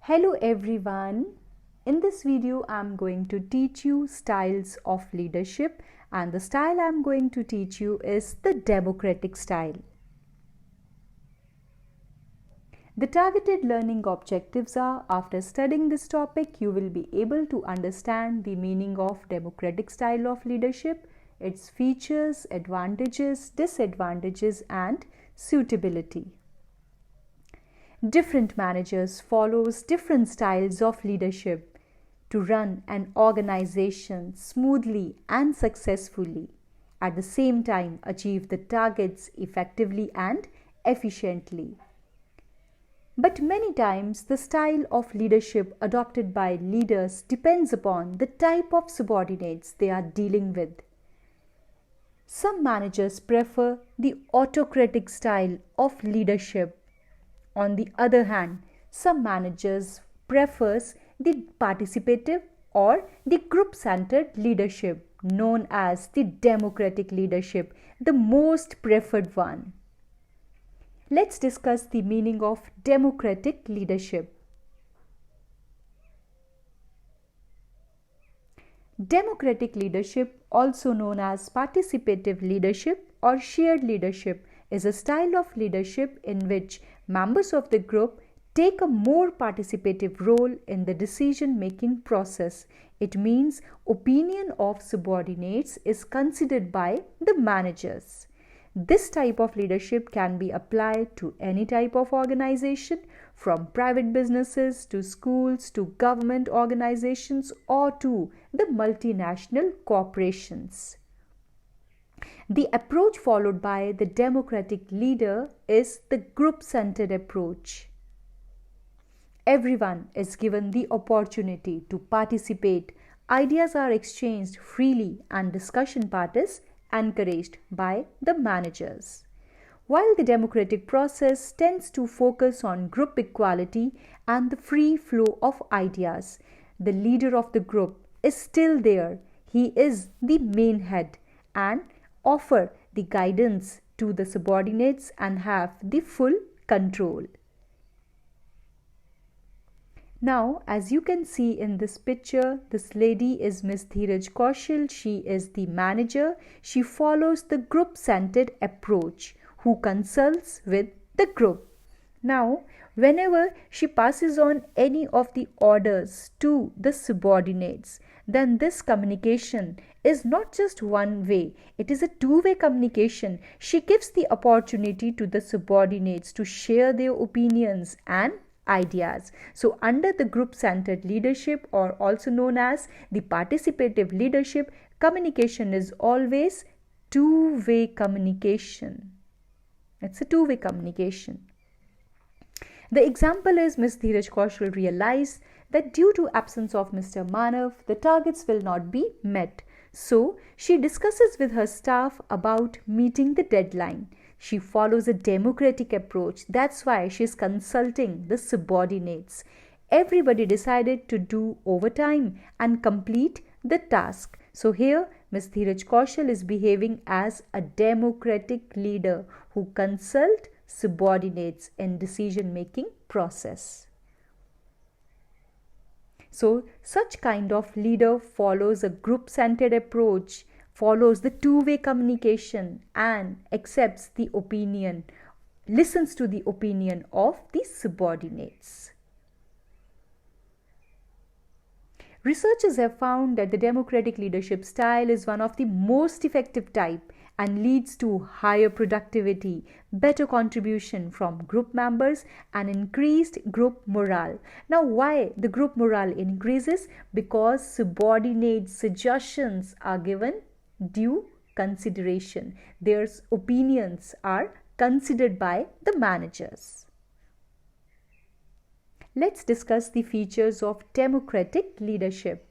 Hello everyone. In this video I'm going to teach you styles of leadership, and the style I'm going to teach you is the democratic style. The targeted learning objectives are, after studying this topic, you will be able to understand the meaning of democratic style of leadership, its features, advantages, disadvantages, and suitability. Different managers follows different styles of leadership to run an organization smoothly and successfully, at the same time achieve the targets effectively and efficiently. But many times the style of leadership adopted by leaders depends upon the type of subordinates they are dealing with. Some managers prefer the autocratic style of leadership. On the other hand, some managers prefers the participative or the group-centered leadership, known as the democratic leadership, the most preferred one. Let's discuss the meaning of democratic leadership. Democratic leadership, also known as participative leadership or shared leadership, is a style of leadership in which members of the group take a more participative role in the decision-making process. It means opinion of subordinates is considered by the managers. This type of leadership can be applied to any type of organization, from private businesses to schools to government organizations or to the multinational corporations. The approach followed by the democratic leader is the group-centered approach. Everyone is given the opportunity to participate. Ideas are exchanged freely and discussion part is encouraged by the managers. While the democratic process tends to focus on group equality and the free flow of ideas, the leader of the group is still there. He is the main head and offer the guidance to the subordinates and have the full control. Now, as you can see in this picture, this lady is Ms. Dheeraj Kaushal. She is the manager. She follows the group-centered approach, who consults with the group. Now, whenever she passes on any of the orders to the subordinates, then this communication is not just one way, it is a two-way communication. She gives the opportunity to the subordinates to share their opinions and ideas. So under the group-centered leadership, or also known as the participative leadership, communication is always two-way communication. It's a two-way communication. The example is Ms. Dheeraj Kaushal realized that due to absence of Mr. Manav, the targets will not be met. So she discusses with her staff about meeting the deadline. She follows a democratic approach. That's why she's consulting the subordinates. Everybody decided to do overtime and complete the task. So here Ms. Dheeraj Kaushal is behaving as a democratic leader who consult subordinates in decision-making process. So such kind of leader follows a group-centered approach, follows the two-way communication and accepts the opinion, listens to the opinion of the subordinates. Researchers have found that the democratic leadership style is one of the most effective type and leads to higher productivity, better contribution from group members and increased group morale. Now, why the group morale increases? Because subordinate suggestions are given due consideration. Their opinions are considered by the managers. Let's discuss the features of democratic leadership.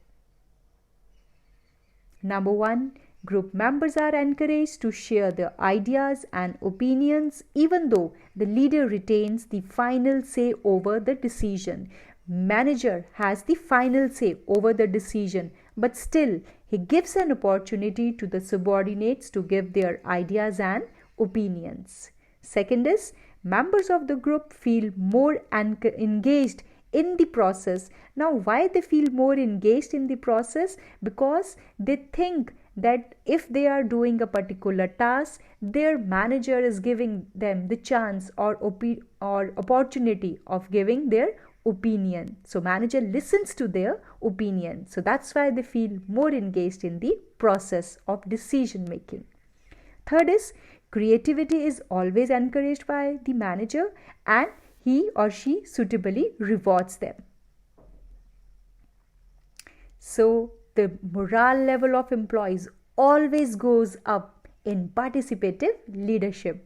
Number 1, group members are encouraged to share their ideas and opinions even though the leader retains the final say over the decision. Manager has the final say over the decision, but still he gives an opportunity to the subordinates to give their ideas and opinions. Second is, members of the group feel more engaged in the process. Now, why they feel more engaged in the process? Because they think that if they are doing a particular task, their manager is giving them the chance or opportunity of giving their opinion. So manager listens to their opinion. So that's why they feel more engaged in the process of decision making. Third is creativity is always encouraged by the manager and he or she suitably rewards them. So the morale level of employees always goes up in participative leadership.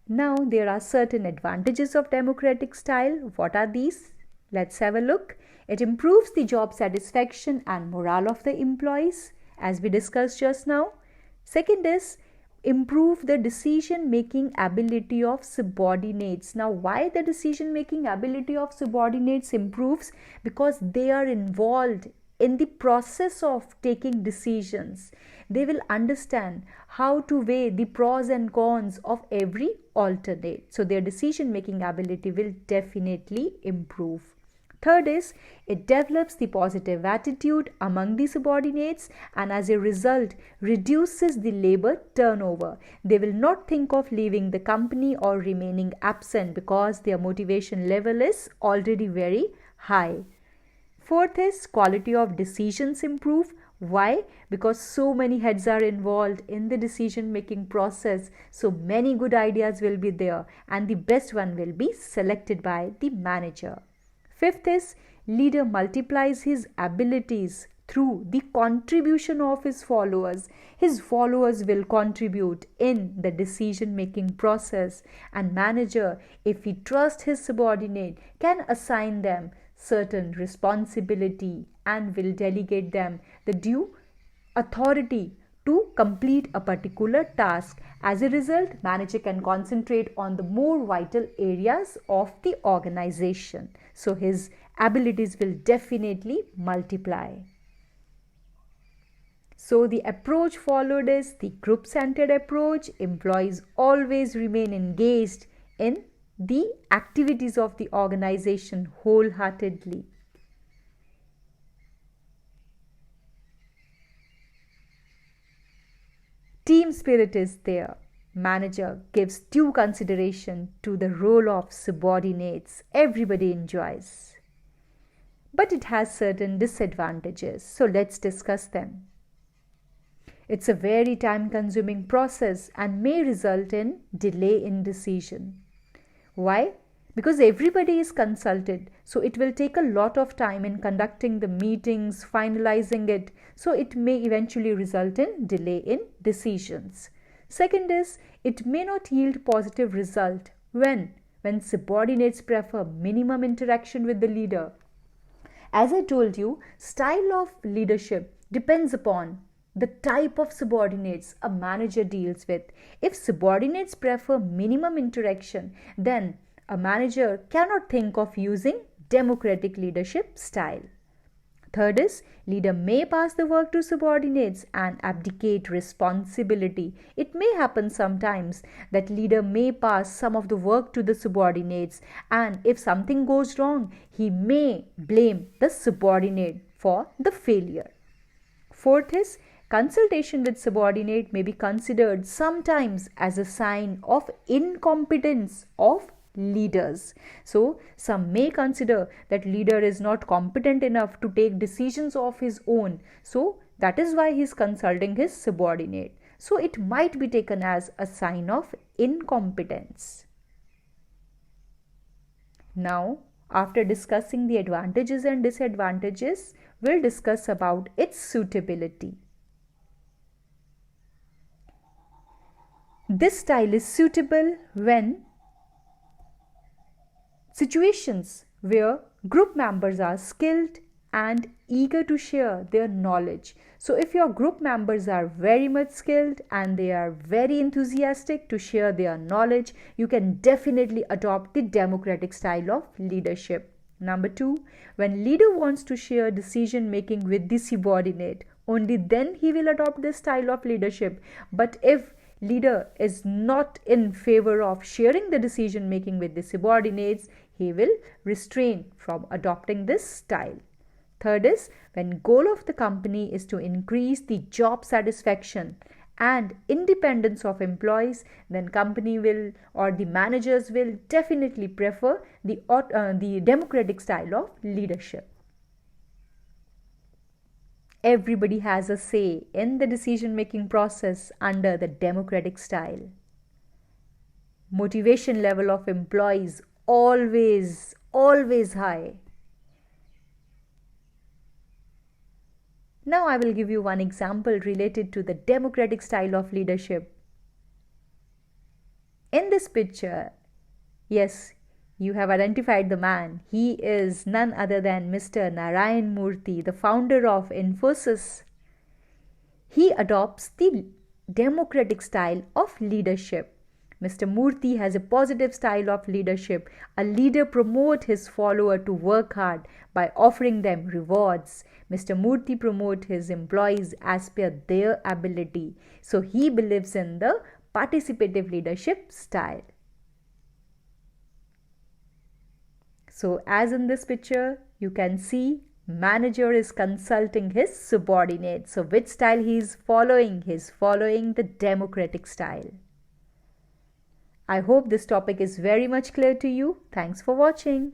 Now there are certain advantages of democratic style. What are these? Let's have a look. It improves the job satisfaction and morale of the employees, as we discussed just now. Second is improve the decision making ability of subordinates. Now, why the decision making ability of subordinates improves? Because they are involved in the process of taking decisions. They will understand how to weigh the pros and cons of every alternate. So their decision making ability will definitely improve. Third is it develops the positive attitude among the subordinates and as a result reduces the labor turnover. They will not think of leaving the company or remaining absent because their motivation level is already very high. Fourth is quality of decisions improve. Why? Because so many heads are involved in the decision making process. So many good ideas will be there and the best one will be selected by the manager. Fifth is leader multiplies his abilities through the contribution of his followers. His followers will contribute in the decision making process and manager, if he trusts his subordinate, can assign them certain responsibility and will delegate them the due authority to complete a particular task. As a result, manager can concentrate on the more vital areas of the organization. So his abilities will definitely multiply. So the approach followed is the group-centered approach. Employees always remain engaged in the activities of the organization wholeheartedly. Team spirit is there. Manager gives due consideration to the role of subordinates. Everybody enjoys. But it has certain disadvantages. So let's discuss them. It's a very time-consuming process and may result in delay in decision. Why? Because everybody is consulted. So it will take a lot of time in conducting the meetings, finalizing it. So it may eventually result in delay in decisions. Second is, it may not yield positive result when subordinates prefer minimum interaction with the leader. As I told you, style of leadership depends upon the type of subordinates a manager deals with. If subordinates prefer minimum interaction, then a manager cannot think of using democratic leadership style. Third is, leader may pass the work to subordinates and abdicate responsibility. It may happen sometimes that leader may pass some of the work to the subordinates, and if something goes wrong, he may blame the subordinate for the failure. Fourth is, consultation with subordinate may be considered sometimes as a sign of incompetence of leaders. So some may consider that leader is not competent enough to take decisions of his own. So that is why he is consulting his subordinate. So it might be taken as a sign of incompetence. Now, after discussing the advantages and disadvantages, we'll discuss about its suitability. This style is suitable when situations where group members are skilled and eager to share their knowledge. So if your group members are very much skilled and they are very enthusiastic to share their knowledge, you can definitely adopt the democratic style of leadership. Number 2, when leader wants to share decision making with the subordinate, only then he will adopt this style of leadership. But if leader is not in favor of sharing the decision making with the subordinates, he will refrain from adopting this style. Third is, when goal of the company is to increase the job satisfaction and independence of employees, then company will or the managers will definitely prefer the democratic style of leadership. Everybody has a say in the decision making process under the democratic style. Motivation level of employees always high. Now I will give you one example related to the democratic style of leadership. In this picture, yes, you have identified the man. He is none other than Mr. Narayan Murthy, the founder of Infosys. He adopts the democratic style of leadership. Mr. Murthy has a positive style of leadership. A leader promotes his follower to work hard by offering them rewards. Mr. Murthy promotes his employees as per their ability. So he believes in the participative leadership style. So as in this picture, you can see manager is consulting his subordinates. So which style he is following? He is following the democratic style. I hope this topic is very much clear to you. Thanks for watching.